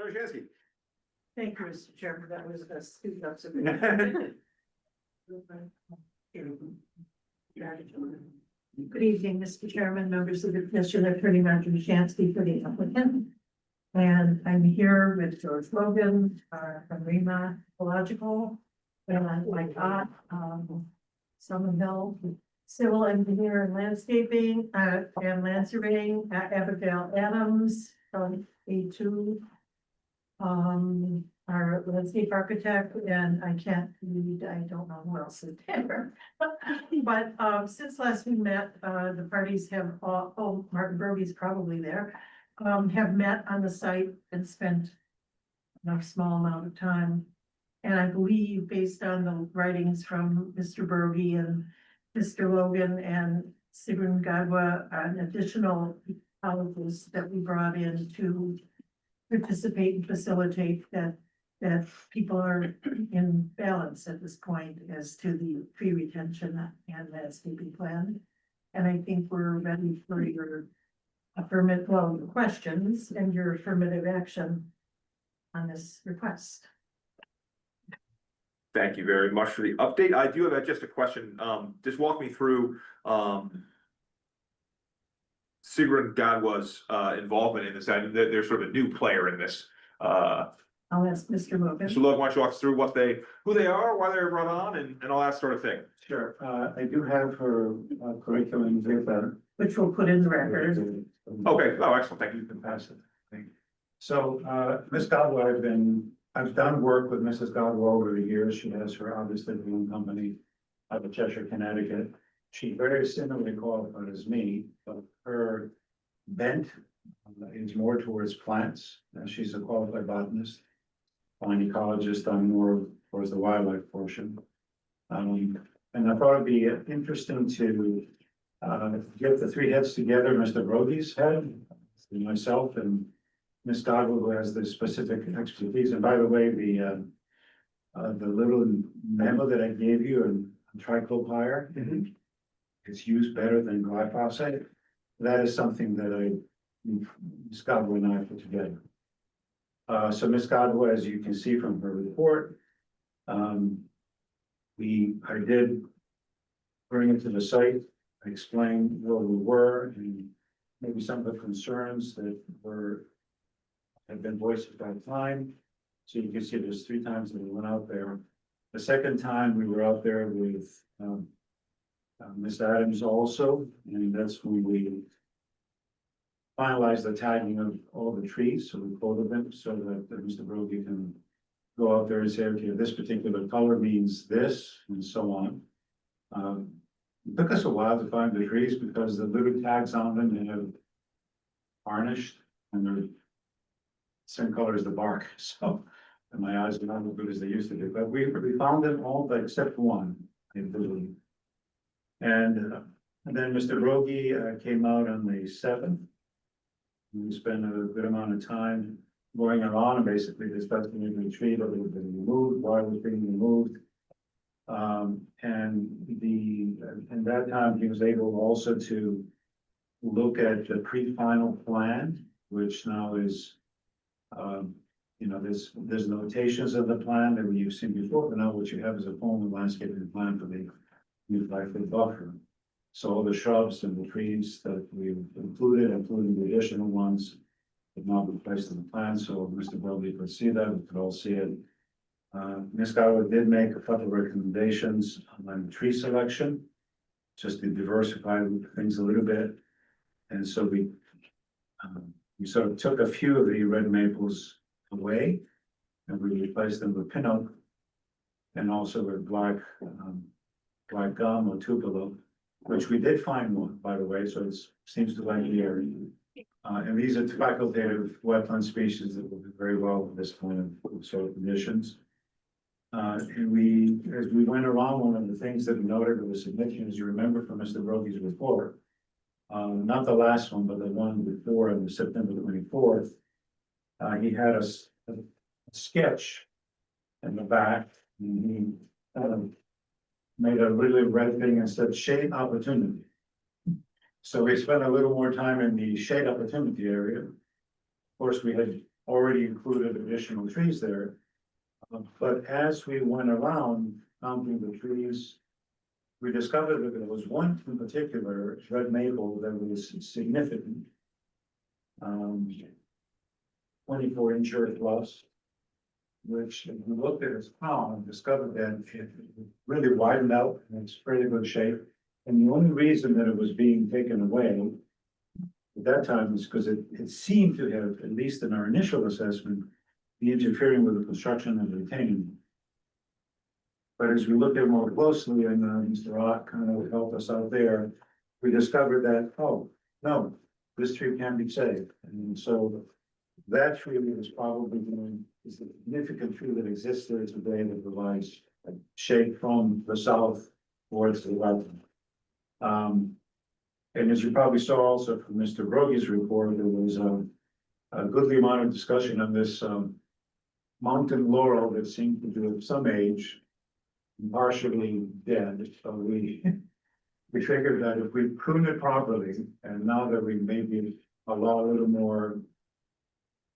Shansky. Thank you, Mr. Chairman. That was a student observation. Good evening, Mr. Chairman, members of the commission, Attorney Roger Shansky for the applicant. And I'm here with George Logan from REMA Ecological, and like Somerville Civil Engineer and Landscaping, and Land Surveying, Abigail Adams from A2. Our landscape architect, and I can't read, I don't know who else is there. But since last we met, the parties have all, Martin Burby's probably there, have met on the site and spent a small amount of time. And I believe based on the writings from Mr. Burby and Mr. Logan and Sigrun Gadwa, an additional ecologists that we brought in to participate and facilitate that people are in balance at this point as to the tree retention and landscaping plan. And I think we're ready for your affirmative, well, your questions and your affirmative action on this request. Thank you very much for the update. I do have just a question. Just walk me through Sigrun Gadwa's involvement in this. And they're sort of a new player in this. I'll ask Mr. Logan. Mr. Logan, why don't you walk us through who they are, why they're brought on, and all that sort of thing. Sure, I do have her curriculum here. Which we'll put in the record. Okay, oh, excellent, thank you. You can pass it. Thank you. So, Ms. Godwell, I've done work with Mrs. Godwell over the years. She has her obviously own company out of Cheshire, Connecticut. She's very similarly qualified as me, but her bent is more towards plants. She's a qualified botanist, fine ecologist. I'm more towards the wildlife portion. And I thought it'd be interesting to get the three heads together, Mr. Brogy's head, myself, and Ms. Godwell, who has the specific expertise. And by the way, the little memo that I gave you on triclopyr, it's used better than glyphosate. That is something that Ms. Godwell and I put together. So Ms. Godwell, as you can see from her report, I did bring it to the site, explain where we were and maybe some of the concerns that had been voiced at that time. So you can see there's 3 times that we went out there. The second time we were out there with Ms. Adams also, and that's when we finalized the tagging of all the trees. So we quoted them so that Mr. Brogy can go out there and say, okay, this particular color means this, and so on. It took us a while to find the trees because the little tags on them, they have varnished and they're same color as the bark. So and my eyes are not as good as they used to be, but we found them all, but except one, I believe. And then Mr. Brogy came out on the 7th. We spent a good amount of time going around and basically discussing every tree that was being removed, why it was being removed. And that time he was able also to look at the pre-final plan, which now is, there's notations of the plan that you've seen before, but now what you have is a formal landscaping plan for the new 5-foot buffer. So all the shrubs and the trees that we've included, including the additional ones, have now been placed in the plan. So Mr. Brogy could see that, we could all see it. Ms. Godwell did make a couple of recommendations on tree selection, just to diversify things a little bit. And so we sort of took a few of the red maples away and we replaced them with pin oak and also with black gum or tupelo, which we did find one, by the way, so it seems to like the area. And these are facultative wetland species that will do very well with this kind of sort of conditions. And as we went around, one of the things that we noted was significant, as you remember from Mr. Brogy's report, not the last one, but the one before on September 24th, he had a sketch in the back, and he made a really red thing and said shade opportunity. So we spent a little more time in the shade opportunity area. Of course, we had already included additional trees there. But as we went around counting the trees, we discovered that there was one in particular, red maple, that was significant. 24-inch earth plus, which if we looked at its crown and discovered that it really widened out and it's pretty good shape. And the only reason that it was being taken away at that time is because it seemed to have, at least in our initial assessment, be interfering with the construction of the retaining. But as we looked at it more closely, and Mr. Rock kind of helped us out there, we discovered that, oh, no, this tree can be saved. And so that tree is probably is the significant tree that exists there today that provides shade from the south towards the wetland. And as you probably saw also from Mr. Brogy's report, there was a goodly amount of discussion on this mountain laurel that seemed to be of some age, partially dead. So we figured that if we prune it properly, and now that we maybe allow a little more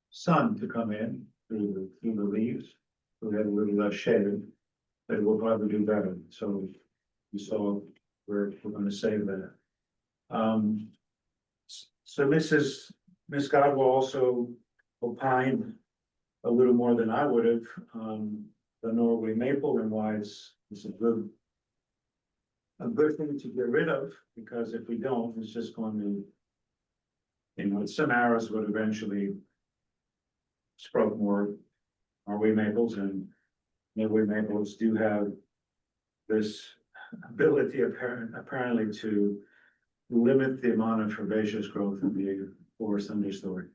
sun to come in through the leaves, so we have a little less shade, that we'll probably do better. So we saw we're going to save that. So Miss Godwell also opined a little more than I would have, the Norway maple, and why it's a good thing to get rid of, because if we don't, it's just going to, some arrows would eventually sprout more Norway maples, and Norway maples do have this ability apparently to limit the amount of herbaceous growth in the forest understory.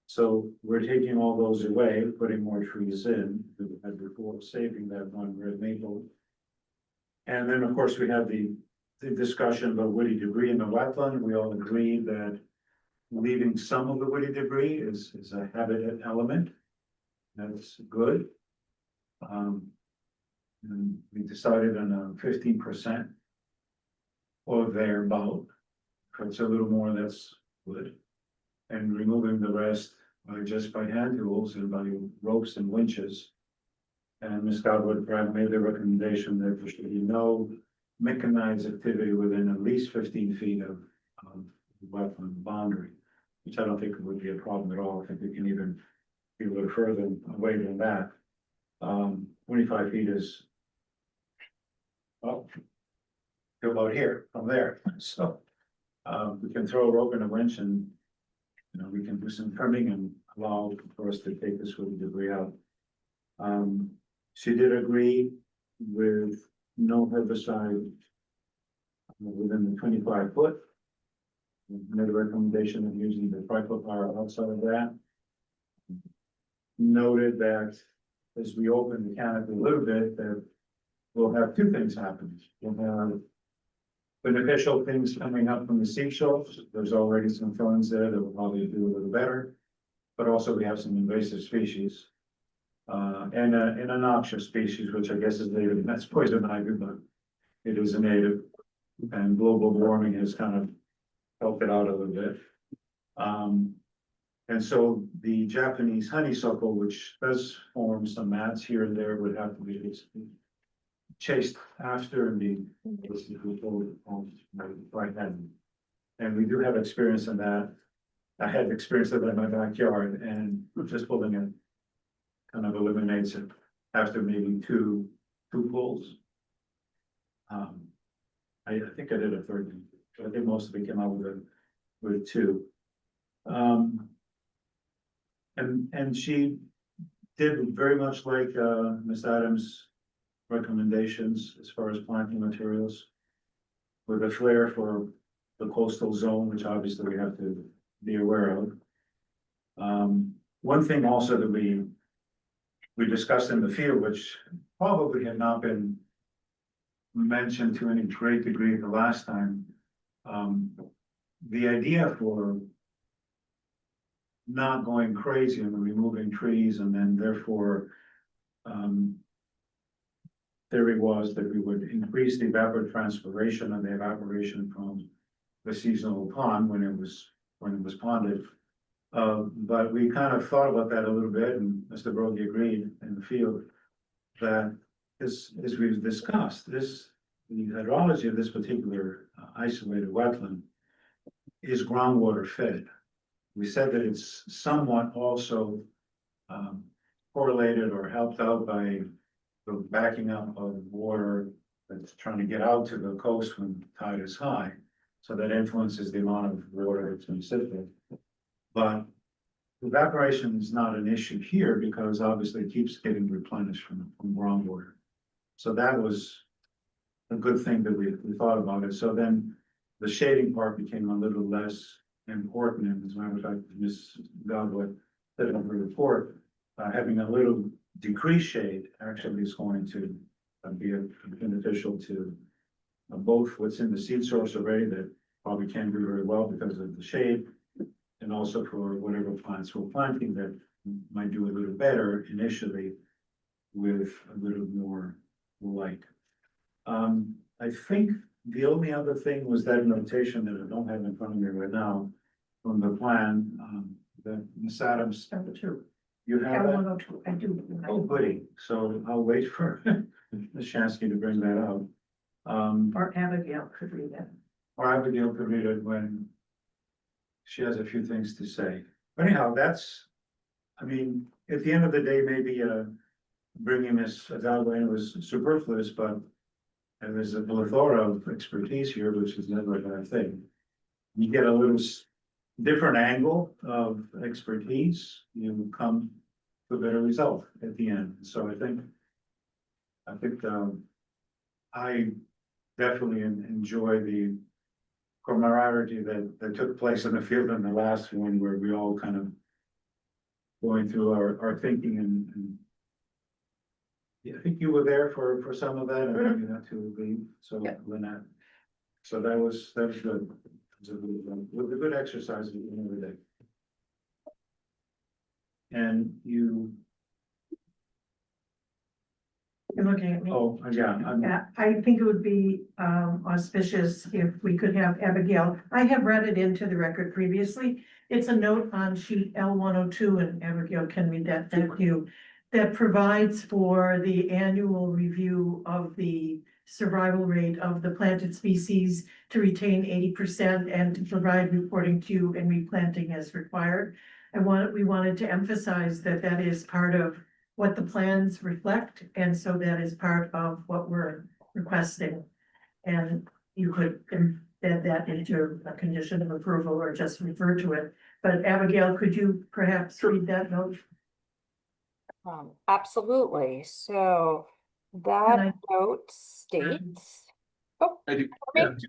So we're taking all those away, putting more trees in, as before, saving that one red maple. And then, of course, we have the discussion about woody debris in the wetland. We all agree that leaving some of the woody debris is a habitat element. That's good. And we decided on a 15% or thereabout. If it's a little more, that's good. And removing the rest just by hand tools and by ropes and winches. And Ms. Godwin made the recommendation that there should be no mechanized activity within at least 15 feet of the wetland boundary, which I don't think would be a problem at all. I think we can even be a little further away than that. 25 feet is, well, about here from there. So we can throw a rope and a winch, and we can do some trimming and allow for us to take this woody debris out. She did agree with no herbicide within the 25 foot. Made a recommendation of using the triclopyr outside of that. Noted that as we open the canopy a little bit, that we'll have two things happen. We'll have beneficial things coming up from the seashells. There's already some ferns there that will probably do a little better. But also we have some invasive species. And a noxious species, which I guess is native, and that's poison ivy, but it is a native. And global warming has kind of helped it out a little bit. And so the Japanese honeysuckle, which does form some mats here and there, would have to be chased after and be basically pulled on right hand. And we do have experience in that. I had experience of it in my backyard, and just pulling it kind of eliminates it after maybe two pulls. I think I did a third one. I think most of it came out with two. And she did very much like Ms. Adams' recommendations as far as planting materials, with a flair for the coastal zone, which obviously we have to be aware of. One thing also that we discussed in the field, which probably had not been mentioned to any great degree the last time, the idea for not going crazy and removing trees, and then therefore theory was that we would increase the evapotranspiration and the evaporation from the seasonal pond when it was ponded, But we kind of thought about that a little bit, and Mr. Brody agreed in the field that as we've discussed, the hydrology of this particular isolated wetland is groundwater fed. We said that it's somewhat also correlated or helped out by the backing up of water that's trying to get out to the coast when tide is high. So that influences the amount of water that's going to sit there. But evaporation is not an issue here because obviously it keeps getting replenished from groundwater. So that was a good thing that we thought about it. So then the shading part became a little less important. And as a matter of fact, Ms. Godwin said in her report, having a little decreased shade actually is going to be beneficial to both what's in the seed source already that probably can't do very well because of the shade, and also for whatever plants we're planting that might do a little better initially with a little more light. I think the only other thing was that notation that I don't have in front of me right now from the plan, that Ms. Adams, Number two. you have that? L102, I do. Oh, goody. So I'll wait for Ms. Shansky to bring that out. Or Abigail could read that. Or Abigail could read it when she has a few things to say. But anyhow, I mean, at the end of the day, maybe bringing Ms. Adalwin was superfluous, but and there's a plethora of expertise here, which is never a bad thing. You get a little different angle of expertise, you come to a better result at the end. So I think I definitely enjoy the camaraderie that took place in the field in the last one, where we all kind of going through our thinking and yeah, I think you were there for some of that, and then you had to leave, so Yeah. Lynette. So that was good. It was a good exercise at the end of the day. And You're looking at me. oh, yeah, Yeah, I think it would be auspicious if we could have Abigail. I have read it into the record previously. It's a note on sheet L102, and Abigail can read that, thank you. That provides for the annual review of the survival rate of the planted species to retain 80% and to provide reporting to and replanting as required. We wanted to emphasize that that is part of what the plans reflect, and so that is part of what we're requesting. And you could embed that into a condition of approval or just refer to it. But Abigail, could you perhaps read that note? Absolutely. So And that note states. Oh, I do. pardon me?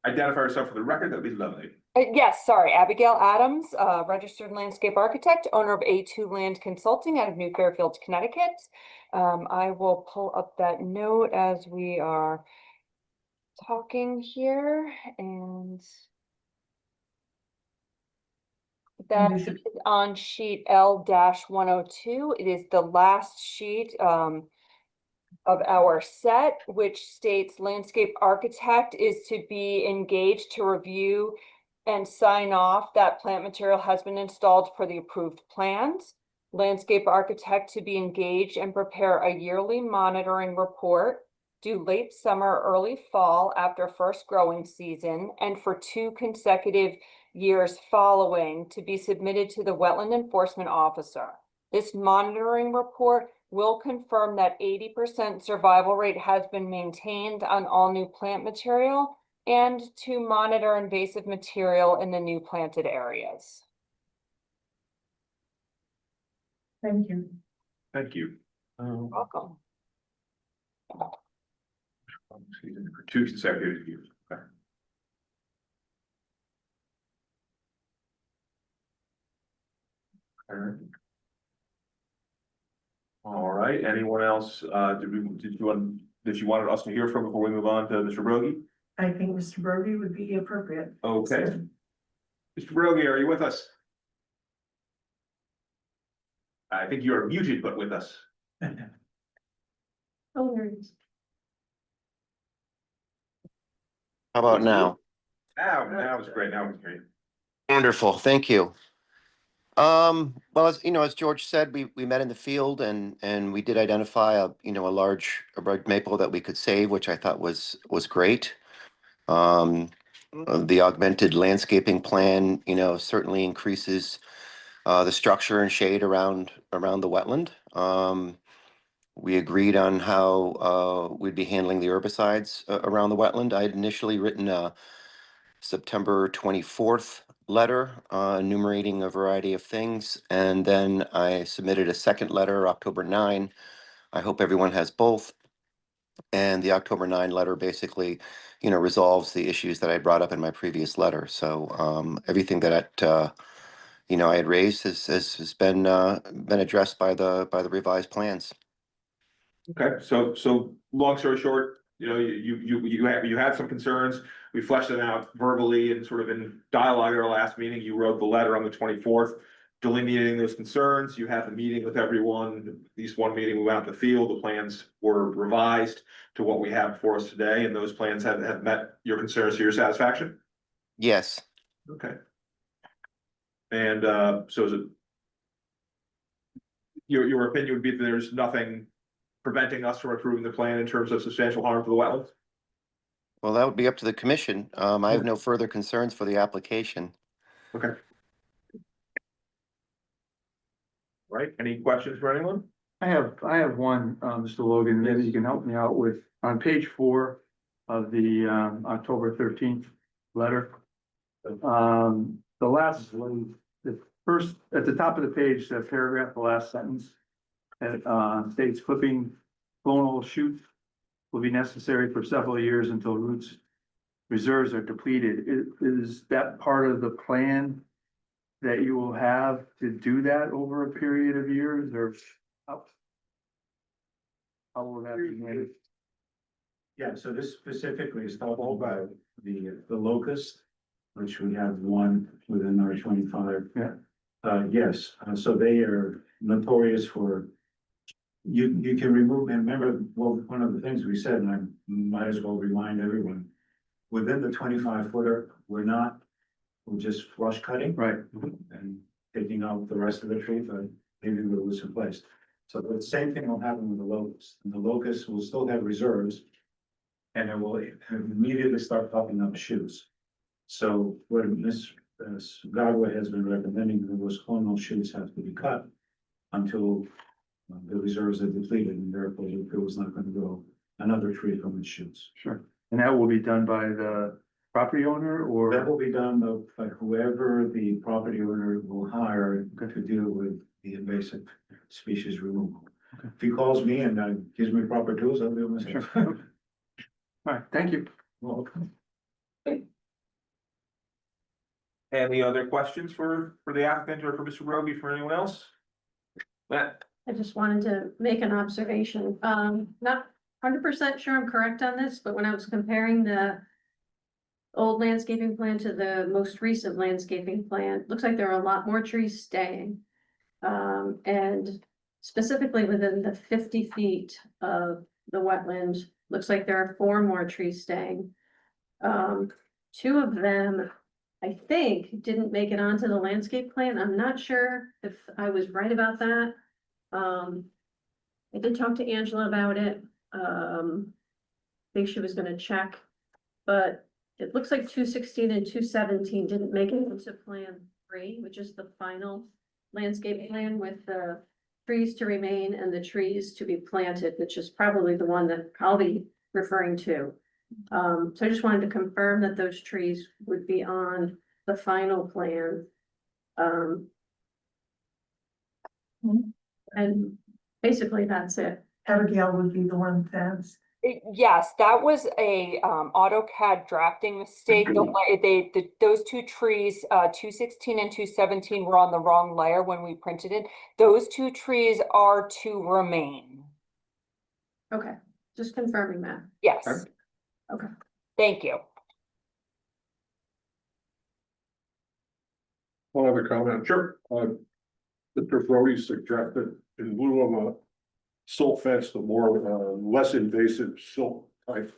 Identify yourself for the record, that'd be lovely. Yes, sorry, Abigail Adams, registered landscape architect, owner of A2 Land Consulting out of New Fairfield, Connecticut. I will pull up that note as we are talking here, and that we is should- on sheet L-102. It is the last sheet of our set, which states landscape architect is to be engaged to review and sign off that plant material has been installed per the approved plans. Landscape architect to be engaged and prepare a yearly monitoring report due late summer, early fall after first growing season, and for 2 consecutive years following, to be submitted to the wetland enforcement officer. This monitoring report will confirm that 80% survival rate has been maintained on all new plant material and to monitor invasive material in the new planted areas. Thank you. Thank you. Welcome. For 2 consecutive years. Okay. All right, anyone else, did you wanted us to hear from before we move on to Mr. Brogy? I think Mr. Brody would be appropriate. Okay. Mr. Brogy, are you with us? I think you are muted, but with us. Oh, there he is. How about now? Now it's great, now it's great. Wonderful, thank you. Well, as you know, as George said, we met in the field and we did identify a large maple that we could save, which I thought was great. Um, the augmented landscaping plan, certainly increases the structure and shade around the wetland. We agreed on how we'd be handling the herbicides around the wetland. I had initially written a September 24th letter enumerating a variety of things, and then I submitted a second letter, October 9. I hope everyone has both. And the October 9 letter basically, resolves the issues that I brought up in my previous letter. So everything that I had raised has been addressed by the revised plans. Okay, so long story short, you had some concerns. We fleshed them out verbally and sort of in dialogue at our last meeting. You wrote the letter on the 24th, delineating those concerns. You had the meeting with everyone, at least one meeting, we went out to the field. The plans were revised to what we have for us today, and those plans have met your concerns to your satisfaction? Yes. Okay. And so is it your opinion would be that there's nothing preventing us from approving the plan in terms of substantial harm to the wetlands? Well, that would be up to the commission. I have no further concerns for the application. Okay. Right, any questions for anyone? I have one, Mr. Logan, maybe you can help me out with, on page 4 of the, October 13th letter. The last one, the first, at the top of the page, that paragraph, the last sentence. It, states clipping clonal shoots will be necessary for several years until roots reserves are depleted. Is that part of the plan that you will have to do that over a period of years, or how will that be managed? Yeah, so this specifically is talking about the locust, which we have one within our 25. Yeah. Yes, so they are notorious for, you can remove, and remember, well, one of the things we said, and I might as well remind everyone, within the 25-footer, we're just flush cutting. Right. And taking out the rest of the tree, but leaving the roots in place. So the same thing will happen with the locust, and the locust will still have reserves. And it will immediately start popping up shoots. So what Ms. Godway has been recommending, that those clonal shoots have to be cut until the reserves are depleted, and therefore it was not going to grow another tree from its shoots. Sure. And that will be done by the property owner, That or? will be done by whoever the property owner will hire to deal with the invasive species removal. Okay. If he calls me and gives me proper tools, I'll do it myself. Sure. All right, thank you. Well, Any other questions for the applicant or for Mr. Roby, for anyone else? Matt? I just wanted to make an observation. Not 100% sure I'm correct on this, but when I was comparing the old landscaping plan to the most recent landscaping plan, looks like there are a lot more trees staying. And specifically within the 50 feet of the wetland, looks like there are 4 more trees staying. 2 of them, I think, didn't make it onto the landscape plan. I'm not sure if I was right about that. I did talk to Angela about it. I think she was gonna check, but it looks like 216 and 217 didn't make it into plan 3, which is the final landscape plan with the trees to remain and the trees to be planted, which is probably the one that I'll be referring to. So I just wanted to confirm that those trees would be on the final plan. And basically that's it. Abigail would be the one that's. Yes, that was a AutoCAD drafting mistake. Those 2 trees, 216 and 217 were on the wrong layer when we printed it. Those 2 trees are to remain. Okay, just confirming that. Yes. Okay. Thank you. One other comment. Sure. Mr. Brody suggested in lieu of a silt fence, the more less invasive silt type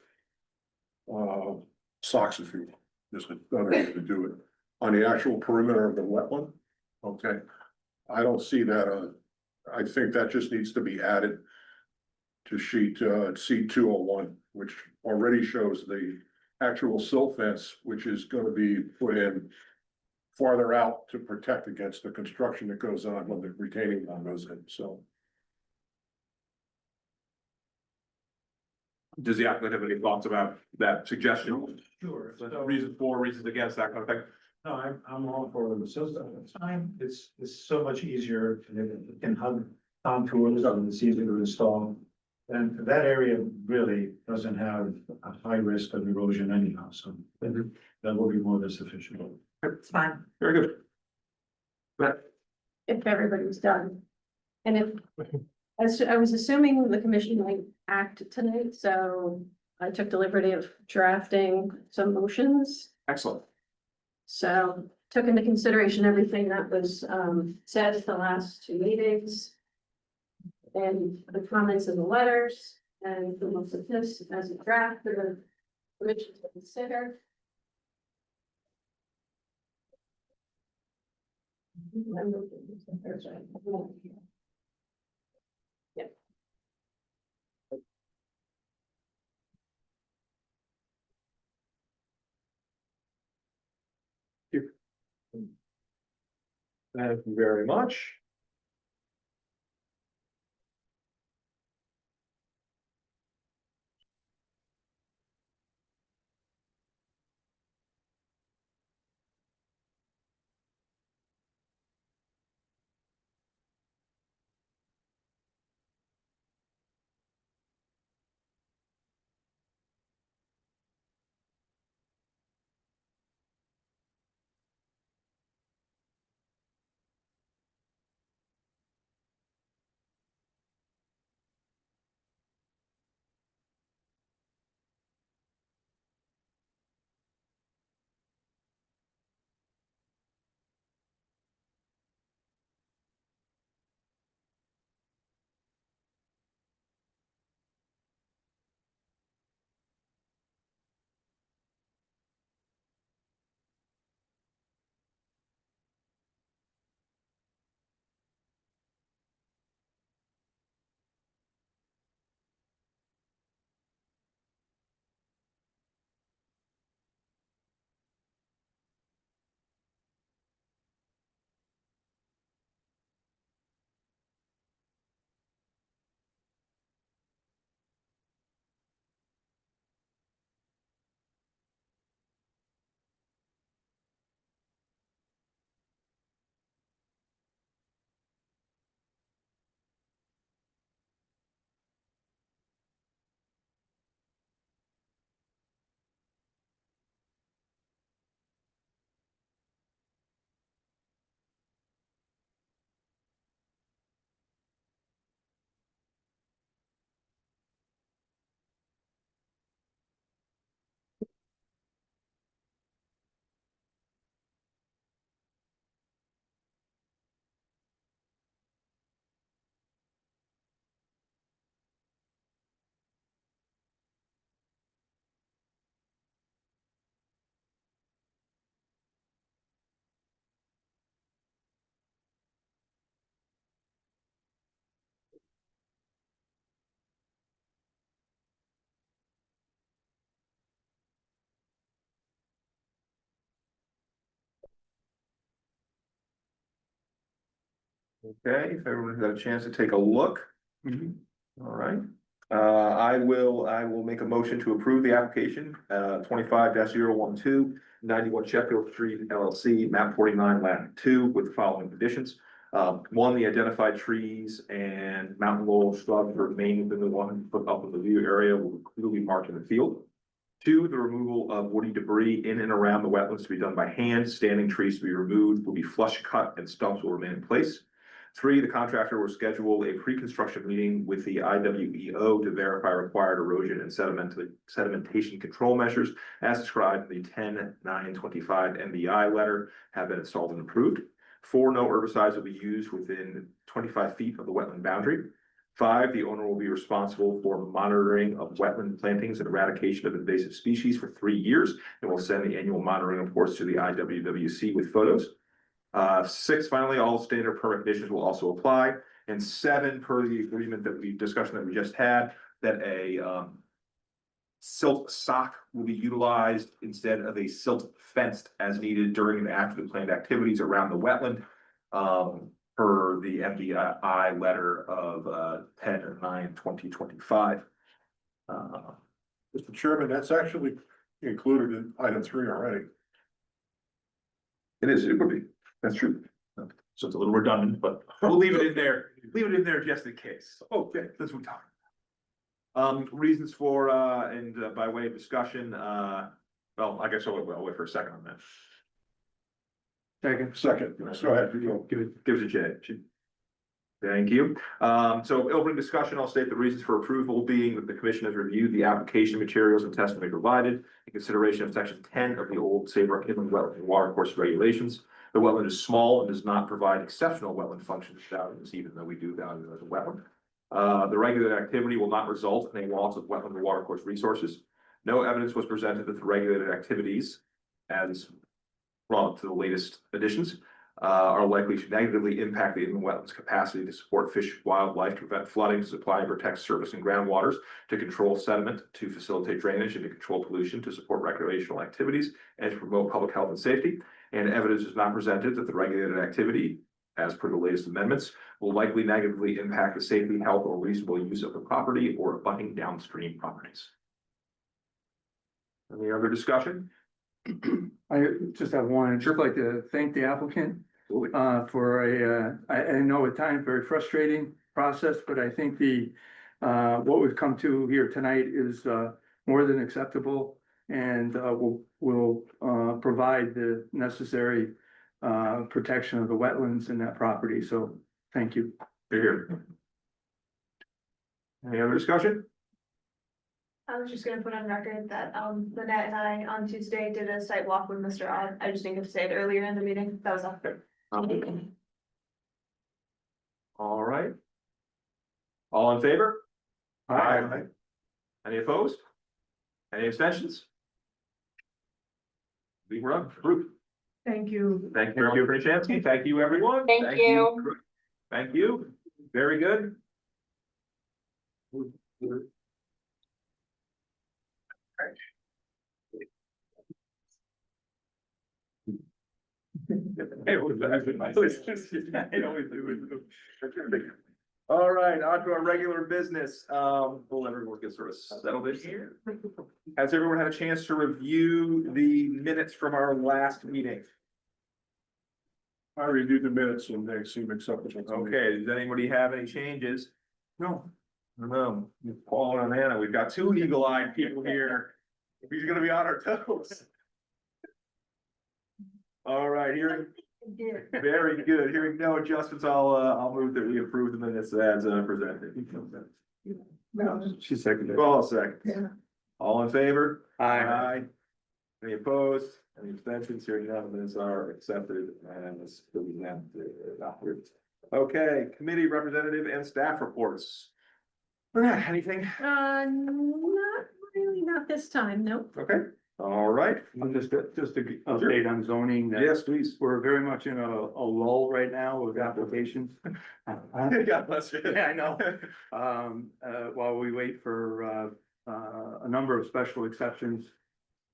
socks, if you, there's another way to do it, on the actual perimeter of the wetland. Okay, I don't see that, I think that just needs to be added to sheet, C201, which already shows the actual silt fence, which is gonna be put in farther out to protect against the construction that goes on when the retaining wall goes in, so. Does the applicant have any thoughts about that suggestion? Sure. Reasons for, reasons against, that kind of thing? No, I'm all for the system. It's so much easier, and it can have contours, and it's easier to install. And that area really doesn't have a high risk of erosion anyhow, so that will be more than sufficient. It's fine. Very good. Matt? if everybody's done. And if, I was assuming the commission might act tonight, so I took the liberty of drafting some motions. Excellent. So took into consideration everything that was said at the last two meetings. And the comments in the letters and the most of this as a draft for the commission to consider. Yeah. Thank you very much. Okay, if everyone got a chance to take a look. All right. I will make a motion to approve the application, 25-012, 91 Sheffield Street LLC, map 49, lat 2, with the following conditions. One, the identified trees and mountain laurel shrubs remain within the 100 foot up of the view area will clearly be marked in the field. Two, the removal of woody debris in and around the wetlands to be done by hand. Standing trees to be removed will be flush cut and stumps will remain in place. Three, the contractor will schedule a pre-construction meeting with the IWEO to verify required erosion and sedimentation control measures as described in the 10/9/25 MBI letter have been installed and approved. Four, no herbicides will be used within 25 feet of the wetland boundary. Five, the owner will be responsible for monitoring of wetland plantings and eradication of invasive species for 3 years and will send the annual monitoring reports to the IWWC with photos. 6, finally, all standard permit conditions will also apply. And 7, per the agreement that we discussion that we just had, that a silt sock will be utilized instead of a silt fenced as needed during and after the planned activities around the wetland. Per the MDI letter of 10/9/2025. Mr. Chairman, that's actually included in item 3 already. It would be, that's true. So it's a little redundant, but we'll leave it in there, just in case. Okay, that's what we're talking. Reasons for, and by way of discussion, well, I guess I'll wait for a second on that. Second, go ahead. You go. Give it a J. Thank you. So opening discussion, I'll state the reasons for approval being that the commission has reviewed the application materials and testimony provided in consideration of section 10 of the old Saybrook Inland Wetland Watercourse Regulations. The wetland is small and does not provide exceptional wetland functions values, even though we do value it as a wetland. The regulated activity will not result in a loss of wetland or watercourse resources. No evidence was presented that the regulated activities, as brought to the latest additions, are likely to negatively impact the inland wetlands capacity to support fish, wildlife, to prevent flooding, to supply and protect surface and groundwaters, to control sediment, to facilitate drainage, and to control pollution, to support recreational activities, and to promote public health and safety. And evidence is not presented that the regulated activity, as per the latest amendments, will likely negatively impact the safety, health, or reasonable use of the property or abutting downstream properties. Any other discussion? I just have one. I'd just like to thank the applicant for I know at times very frustrating process, but I think what we've come to here tonight is more than acceptable, and will provide the necessary protection of the wetlands in that property. So thank you. Here. Any other discussion? I was just gonna put on record that, Lynette and I on Tuesday did a site walk with Mr. Odd. I just didn't get to say it earlier in the meeting. That was all. All right. All in favor? Aye. Any opposed? Any abstentions? We were approved. Thank you. Thank you, Attorney Chansky. Thank you, everyone. Thank you. Thank you. Very good. All right, on to our regular business. We'll let everyone get sort of settled in here. Has everyone had a chance to review the minutes from our last meeting? I reviewed the minutes and they seem acceptable to me. Okay, does anybody have any changes? No. No, Paul and Anna, we've got two eagle-eyed people here. He's gonna be on our toes. All right, here. Very good. Hearing no adjustments, I'll move that we approve the minutes as presented. She seconded. All second. Yeah. All in favor? Aye. Any opposed? Any abstentions? Hearing none, the minutes are accepted and this is now adopted. Okay, committee representative and staff reports. Anything? Not really, not this time, nope. Okay, all right. Just a update on zoning. that Yes, please. We're very much in a lull right now with applications. God bless you. Yeah, I know. While we wait for a number of special exceptions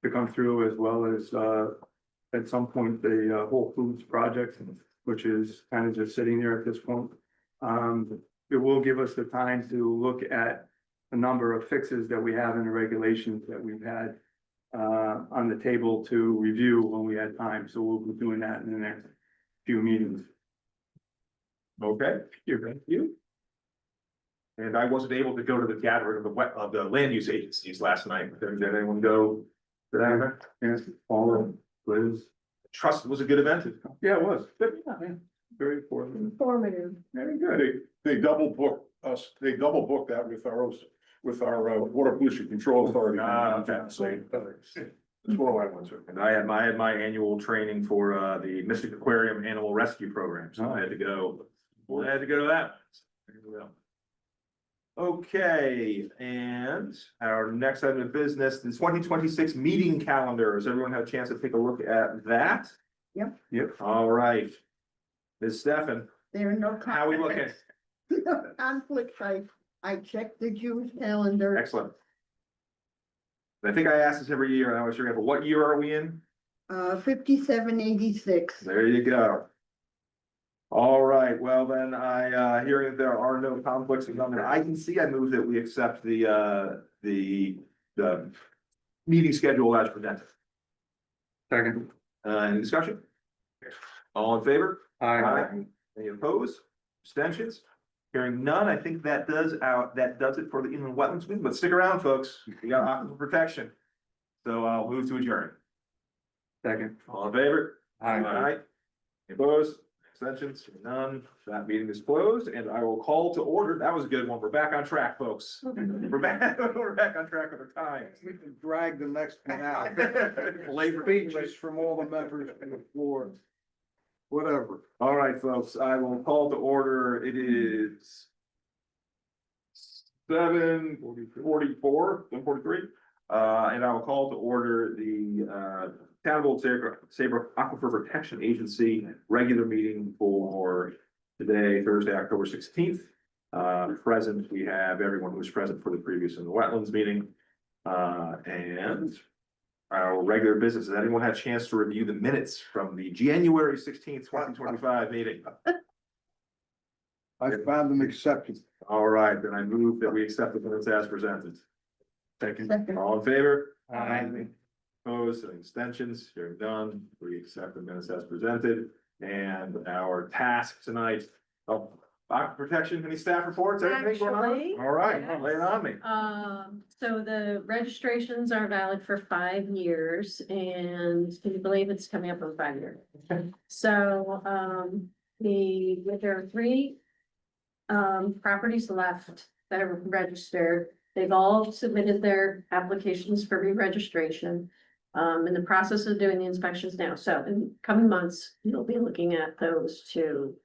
to come through, as well as at some point the Whole Foods project, which is kind of just sitting there at this point. It will give us the time to look at a number of fixes that we have in the regulations that we've had on the table to review when we had time. So we'll be doing that in the next few meetings. Okay, thank you. And I wasn't able to go to the gathering of the land use agencies last night. Did anyone go to that event? Yes, all of Liz. Trust was a good event. Yeah, it was. Yeah, very important. Informative. Very good. They double booked us, they double booked that with our water pollution control authority. Okay. That's what I went to. And I had my annual training for the Mystic Aquarium Animal Rescue Program, so I had to go. I had to go to that. Okay, and our next item of business, the 2026 meeting calendar. Has everyone had a chance to take a look at that? Yep. All right. Ms. Stefan, There are no. how we looking? Conflicts, I checked the Jewish calendar. Excellent. I think I ask this every year, and I always forget, but what year are we in? 5786. There you go. All right, well then, hearing that there are no conflicts of none that I can see, I move that we accept the meeting schedule as presented. Second. Any discussion? All in favor? Aye. Any opposed? Abstentions? Hearing none, I think that does it for the inland wetlands meeting, but stick around, folks. We got aquifer protection. So I'll move to adjourn. Second. All in favor? Aye. Any opposed? Abstentions? None. That meeting is closed, and I will call to order. That was a good one. We're back on track, folks. We're back on track with our times. We can drag the next one out. Labor. Speeches from all the members on the floor. Whatever. All right, folks, I will call to order. It is 7:44, 7:43. And I will call to order the Town of Old Saybrook Aquifer Protection Agency regular meeting for today, Thursday, October 16th. Present, we have everyone who was present for the previous in the wetlands meeting. And our regular business. Has anyone had a chance to review the minutes from the January 16th, 2025 meeting? I found them acceptable. All right, then I move that we accept the minutes as presented. Second. All in favor? Aye. Opposed, and abstentions, hearing none, we accept the minutes as presented, and our task tonight, aquifer protection, any staff reports, anything going on? Actually, All right, yes. lay it on me. So the registrations are valid for 5 years, and can you believe it's coming up on 5 years? So, there are 3 properties left that are registered. They've all submitted their applications for re-registration. In the process of doing the inspections now. So in coming months, you'll be looking at those to,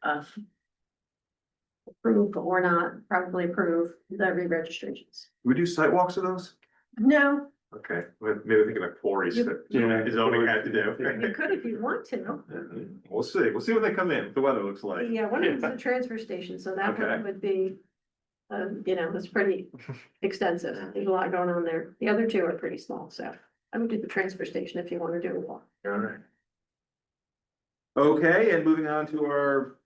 approve or not, probably approve the re-registrations. Do we do sidewalks of those? No, Okay, maybe thinking like quarries that Yeah. zoning had to do. you could if you want to. We'll see when they come in, what the weather looks like. Yeah, one of them's the transfer station, so that Okay. one would be, it's pretty extensive. There's a lot going on there. The other 2 are pretty small, so I would do the transfer station if you want to do a walk. All right. Okay, and moving on to our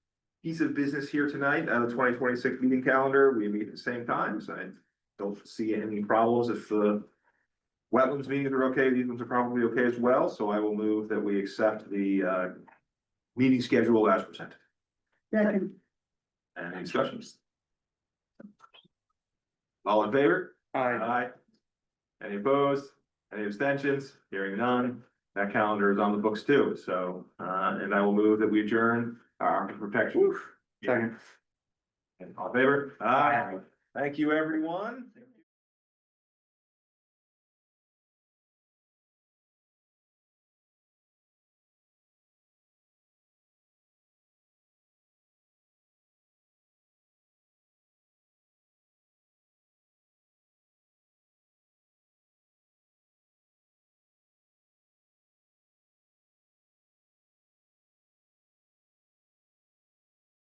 piece of business here tonight, the 2026 meeting calendar, we meet at the same times. I don't see any problems if the wetlands meetings are okay, these ones are probably okay as well, so I will move that we accept the meeting schedule as presented. Second. Any discussions? All in favor? Aye. Any opposed? Any abstentions? Hearing none. That calendar is on the books too, so, and I will move that we adjourn our protection. Second. And all in favor? Aye. Thank you, everyone.